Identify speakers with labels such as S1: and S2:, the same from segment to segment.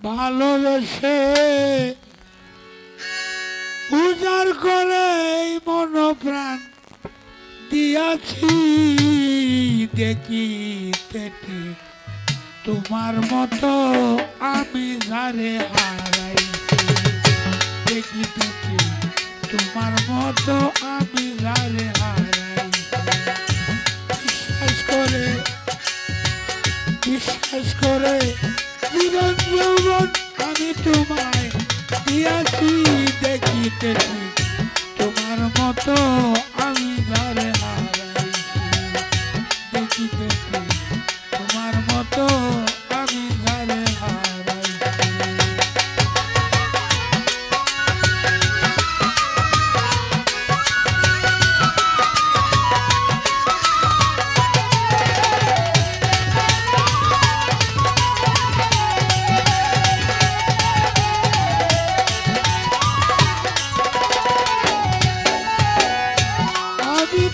S1: ভালোবেসে উজাড় করে এই মন প্রাণ দিয়াছি দেখিতে ঠিক তোমার মতো আমি যারে হারাইছি দেখিতে ঠিক তোমার মতো আমি যারে হারাইছি বিশ্বাস করে জীবন যৌবন আমি তোমায় দিয়াছি দেখিতে ঠিক তোমার মতো আমি যারে হারাইছি দেখিতে ঠিক তোমার মতো আমি যারে হারাইছি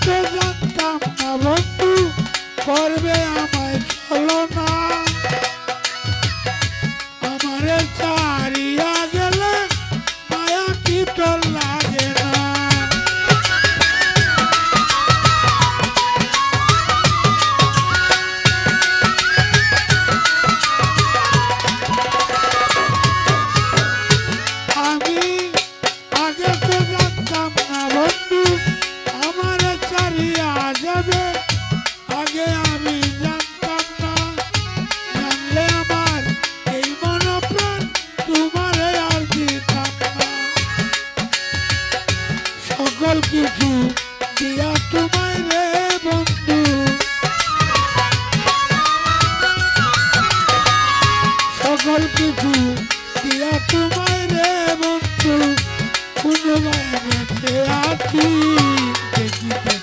S1: তো জানতাম না বন্ধু করবে আমায় ছলনা আমারে ছাড়িয়া গেলে মায়া কি তোর লাগে না আমি আগে তো জানতাম না বন্ধু আমারে ছাড়িয়া যাবে আগে আমি জানতাম না জানলে আমার এই মন প্রাণ তোমারে আর দিতাম না সকল কিছু দিয়া তোমায় রে বন্ধু সকল কিছু দিয়া তোমায় রে বন্ধু কোনোবাই বেঁচে আছি দেখিতে